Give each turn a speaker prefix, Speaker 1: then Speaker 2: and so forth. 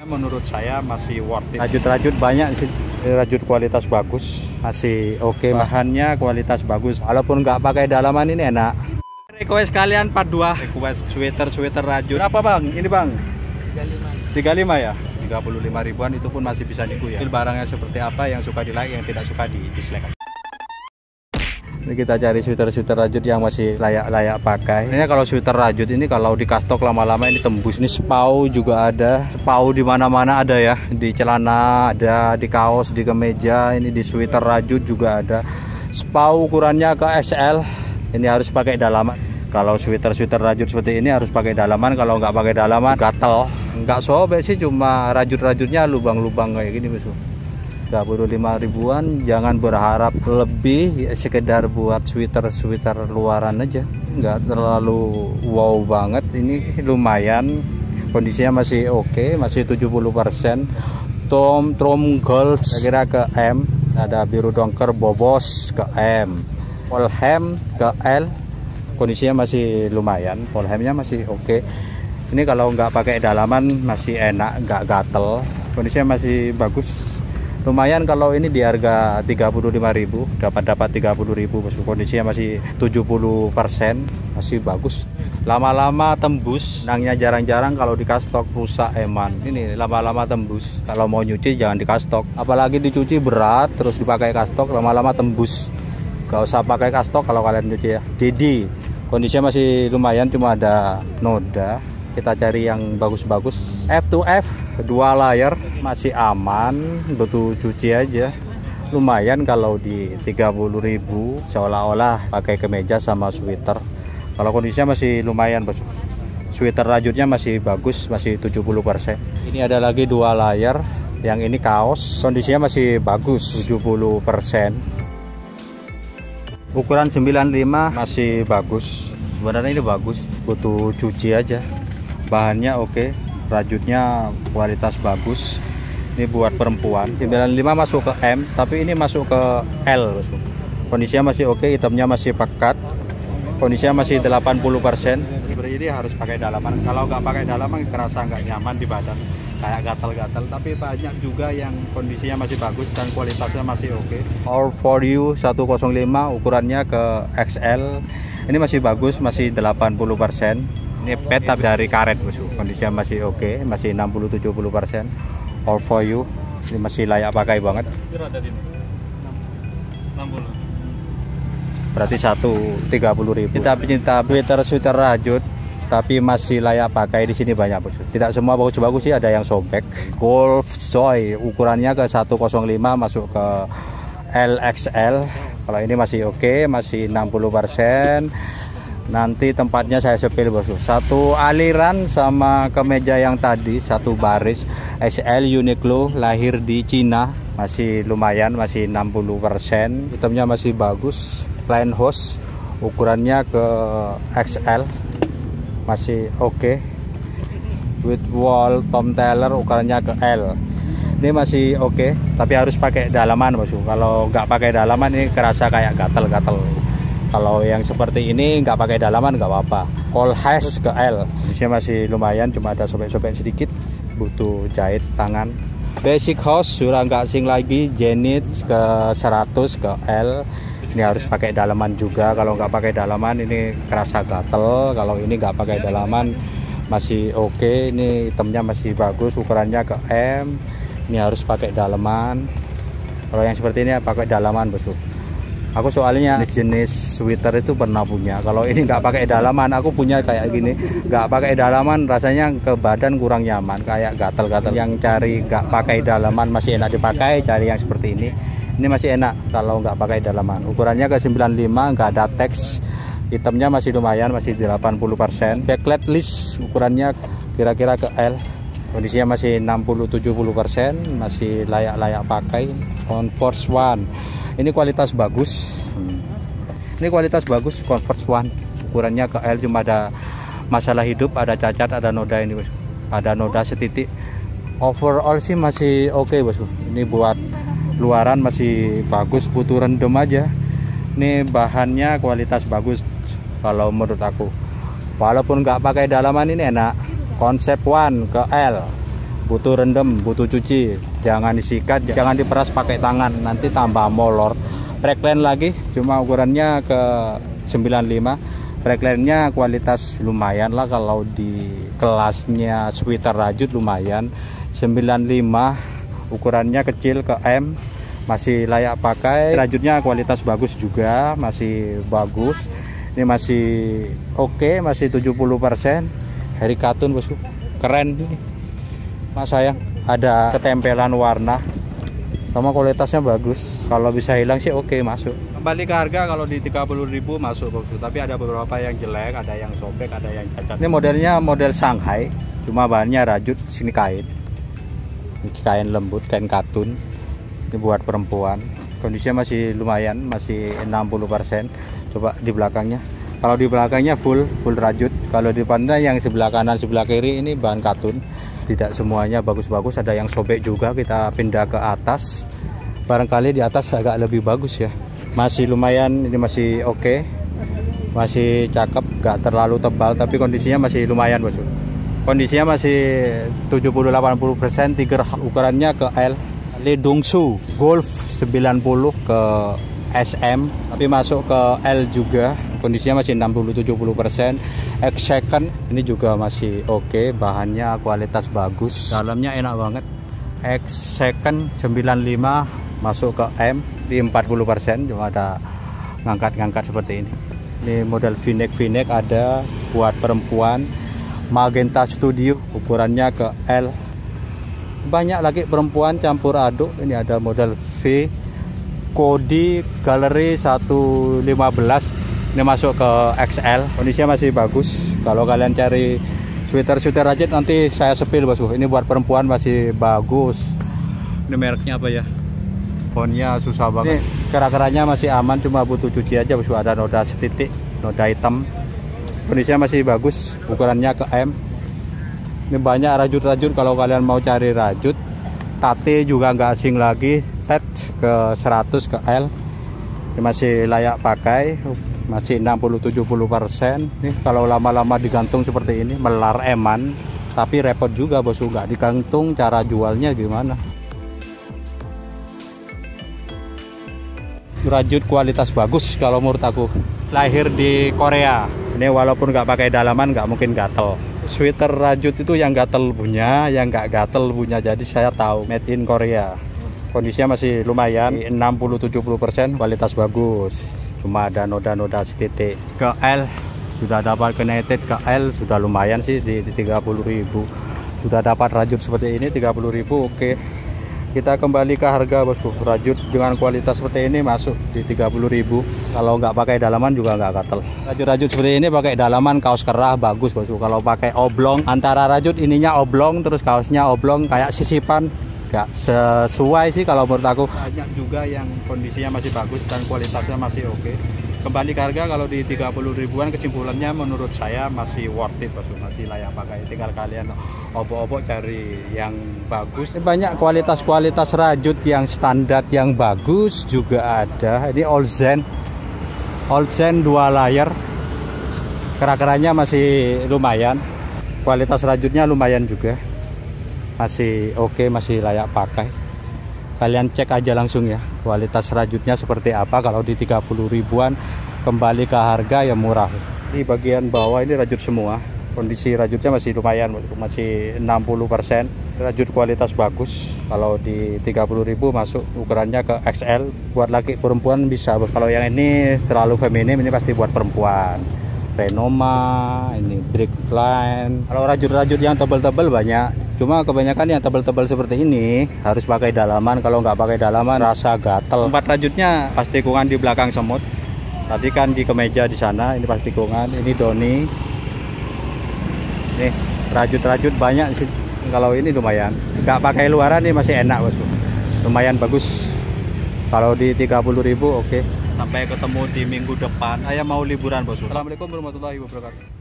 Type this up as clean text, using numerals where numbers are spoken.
Speaker 1: Menurut saya masih worth it. Rajut-rajut banyak sih, rajut kualitas bagus, masih oke. Bahannya kualitas bagus, walaupun nggak pakai dalaman ini enak. Request kalian part 2, request sweater rajut. Berapa bang? Ini bang? 35 ya? 35 ribuan itu pun masih bisa niku ya. Barangnya seperti apa, yang suka di like, yang tidak suka di dislike. Ini kita cari sweater rajut yang masih layak pakai. Ini kalau sweater rajut ini kalau di kastok lama-lama ini tembus. Ini spau juga ada, spau di mana-mana ada ya. Di celana ada, di kaos, di kemeja. Ini di sweater rajut juga ada. Spau ukurannya ke XL. Ini harus pakai dalaman. Kalau sweater rajut seperti ini harus pakai dalaman. Kalau nggak pakai dalaman gatel. Nggak sobek sih, cuma rajut-rajutnya lubang-lubang kayak gini musuh. 35 ribuan, jangan berharap lebih, ya sekedar buat sweater luaran aja, nggak terlalu wow banget. Ini lumayan, kondisinya masih oke, masih 70%. Tom gold kira ke M, ada biru dongker bobos ke M, polhem ke L, kondisinya masih lumayan, polhemnya masih oke. Ini kalau nggak pakai dalaman masih enak, nggak gatel, kondisinya masih bagus. Lumayan kalau ini di harga 35.000 dapat 30.000, kondisinya masih 70%, masih bagus. Lama-lama tembus, nangnya jarang-jarang kalau di kastok rusak eman. Ini lama-lama tembus. Kalau mau nyuci jangan di kastok, apalagi dicuci berat terus dipakai kastok, lama-lama tembus. Gak usah pakai kastok kalau kalian nyuci ya. Didi, kondisinya masih lumayan, cuma ada noda. Kita cari yang bagus-bagus. F2F 2 layer masih aman, butuh cuci aja. Lumayan kalau di 30.000, seolah-olah pakai kemeja sama sweater. Kalau kondisinya masih lumayan, bos. Sweater rajutnya masih bagus, masih 70%. Ini ada lagi 2 layer, yang ini kaos, kondisinya masih bagus, 70%. Ukuran 95 masih bagus. Sebenarnya ini bagus, butuh cuci aja. Bahannya oke, rajutnya kualitas bagus. Ini buat perempuan. 95 masuk ke M, tapi ini masuk ke L. Kondisinya masih oke, hitamnya masih pekat. Kondisinya masih 80%. Seperti ini harus pakai dalaman. Kalau nggak pakai dalaman kerasa nggak nyaman di badan, kayak gatal-gatal. Tapi banyak juga yang kondisinya masih bagus dan kualitasnya masih oke. All for you 105, ukurannya ke XL. Ini masih bagus, masih 80%. Ini pet tapi dari karet, kondisinya masih oke, masih 60-70%. All for you, ini masih layak pakai banget. Berarti 30.000. Kita pecinta sweater rajut tapi masih layak pakai di sini banyak, bos. Tidak semua bagus-bagus sih, ada yang sobek. Golf Joy ukurannya ke 105, masuk ke LXL. Kalau ini masih oke, masih 60%. Nanti tempatnya saya sepil, bos. Satu aliran sama kemeja yang tadi, satu baris. SL Uniqlo, lahir di Cina, masih lumayan, masih 60%. Hitamnya masih bagus. Plain hose, ukurannya ke XL, masih oke. With wall Tom Taylor, ukurannya ke L. Ini masih oke, tapi harus pakai dalaman, bos. Kalau nggak pakai dalaman ini kerasa kayak gatel-gatel. Kalau yang seperti ini nggak pakai dalaman nggak apa-apa. All has ke L, isinya masih lumayan, cuma ada sobek-sobek sedikit, butuh jahit tangan. Basic house sudah nggak sing lagi, Zenith ke 100 ke L. Ini harus pakai dalaman juga. Kalau nggak pakai dalaman ini kerasa gatel. Kalau ini nggak pakai dalaman masih oke. Ini hitamnya masih bagus, ukurannya ke M. Ini harus pakai dalaman. Kalau yang seperti ini pakai dalaman, bos. Aku soalnya jenis sweater itu pernah punya. Kalau ini nggak pakai dalaman, aku punya kayak gini. Nggak pakai dalaman rasanya ke badan kurang nyaman, kayak gatal-gatal. Yang cari nggak pakai dalaman masih enak dipakai, cari yang seperti ini. Ini masih enak kalau nggak pakai dalaman. Ukurannya ke 95, nggak ada teks. Hitamnya masih lumayan, masih 80%. Backlight list, ukurannya kira-kira ke L. Kondisinya masih 60-70%, masih layak pakai. Converse One. Ini kualitas bagus. Ini kualitas bagus, Converse One. Ukurannya ke L, cuma ada masalah hidup, ada cacat, ada noda ini, bos. Ada noda setitik. Overall sih masih oke, bos. Ini buat luaran masih bagus, butuh rendam aja. Ini bahannya kualitas bagus kalau menurut aku. Walaupun nggak pakai dalaman ini enak. Concept One ke L. butuh rendam, butuh cuci, jangan disikat, jangan diperas pakai tangan, nanti tambah molor. Trackline lagi cuma ukurannya ke 95. Trackline-nya kualitas lumayan lah, kalau di kelasnya sweater rajut lumayan. 95, ukurannya kecil ke M, masih layak pakai. Rajutnya kualitas bagus juga, masih bagus. Ini masih oke, masih 70%. Heri Katun bosku, keren ini. Mas sayang, ada ketempelan warna sama kualitasnya bagus. Kalau bisa hilang sih oke, masuk. Kembali ke harga, kalau di 30.000 masuk bosku. Tapi ada beberapa yang jelek, ada yang sobek, ada yang cacat. Ini modelnya model Shanghai, cuma bahannya rajut, sini kain. Ini kain lembut, kain katun. Ini buat perempuan. Kondisinya masih lumayan, masih 60%. Coba di belakangnya. Kalau di belakangnya full rajut. Kalau di depannya yang sebelah kanan sebelah kiri ini bahan katun. Tidak semuanya bagus-bagus, ada yang sobek juga. Kita pindah ke atas. Barangkali di atas agak lebih bagus ya. Masih lumayan, ini masih oke. Masih cakep, gak terlalu tebal, tapi kondisinya masih lumayan bos. Kondisinya masih 70-80%. Tiger ukurannya ke L. Li Dongsu Golf 90 ke SM, tapi masuk ke L juga. Kondisinya masih 60-70%. X second ini juga masih oke, bahannya kualitas bagus, dalamnya enak banget. X second 95 masuk ke M di 40%, cuma ada ngangkat-ngangkat seperti ini. Ini model V-neck ada buat perempuan. Magenta Studio ukurannya ke L. Banyak lagi perempuan campur aduk. Ini ada model V Kodi Gallery 115. Ini masuk ke XL. Kondisinya masih bagus. Kalau kalian cari sweater rajut nanti saya sepil bosku. Ini buat perempuan masih bagus. Ini mereknya apa ya? Fontnya susah banget. Ini kerak-keraknya masih aman, cuma butuh cuci aja bosku. Ada noda setitik, noda hitam. Kondisinya masih bagus. Ukurannya ke M. Ini banyak rajut-rajut, kalau kalian mau cari rajut. Tate juga nggak asing lagi. Tet ke 100 ke L. Ini masih layak pakai, masih 60-70%. Nih kalau lama-lama digantung seperti ini melar eman, tapi repot juga bosku, nggak digantung. Cara jualnya gimana? Rajut kualitas bagus kalau menurut aku. Lahir di Korea. Ini walaupun nggak pakai dalaman nggak mungkin gatel. Sweater rajut itu yang gatel punya, yang nggak gatel punya. Jadi saya tahu made in Korea. Kondisinya masih lumayan, 60-70%, kualitas bagus. Cuma ada noda-noda setitik. Ke L sudah dapat United, ke L sudah lumayan sih di 30.000. Sudah dapat rajut seperti ini 30.000, oke. Kita kembali ke harga bosku. Rajut dengan kualitas seperti ini masuk di 30.000. Kalau nggak pakai dalaman juga nggak gatel. Rajut-rajut seperti ini pakai dalaman, kaos kerah bagus bosku. Kalau pakai oblong, antara rajut ininya oblong terus kaosnya oblong kayak sisipan, nggak sesuai sih kalau menurut aku. Banyak juga yang kondisinya masih bagus dan kualitasnya masih oke. Kembali ke harga, kalau di 30.000-an kesimpulannya menurut saya masih worth it bosku, masih layak pakai. Tinggal kalian obok-obok cari yang bagus. Banyak kualitas rajut yang standar yang bagus juga ada. Ini Olsen 2 layer, kerak-keraknya masih lumayan, kualitas rajutnya lumayan juga, masih oke, masih layak pakai. Kalian cek aja langsung ya kualitas rajutnya seperti apa. Kalau di 30.000-an kembali ke harga yang murah. Di bagian bawah ini rajut semua, kondisi rajutnya masih lumayan, masih 60%. Rajut kualitas bagus. Kalau di 30.000 masuk ukurannya ke XL. Buat laki perempuan bisa. Kalau yang ini terlalu feminim, ini pasti buat perempuan. Renoma, ini Brickline. Kalau rajut-rajut yang tebal-tebal banyak. Cuma kebanyakan yang tebal-tebal seperti ini harus pakai dalaman. Kalau nggak pakai dalaman rasa gatel. Tempat rajutnya pas tikungan di belakang semut. Tadi kan di kemeja di sana, ini pas tikungan. Ini doni. Nih rajut-rajut banyak sih. Kalau ini lumayan. Nggak pakai luaran nih masih enak bosku. Lumayan bagus. Kalau di 30.000 oke. Sampai ketemu di minggu depan. Saya mau liburan bosku. Assalamualaikum warahmatullahi wabarakatuh.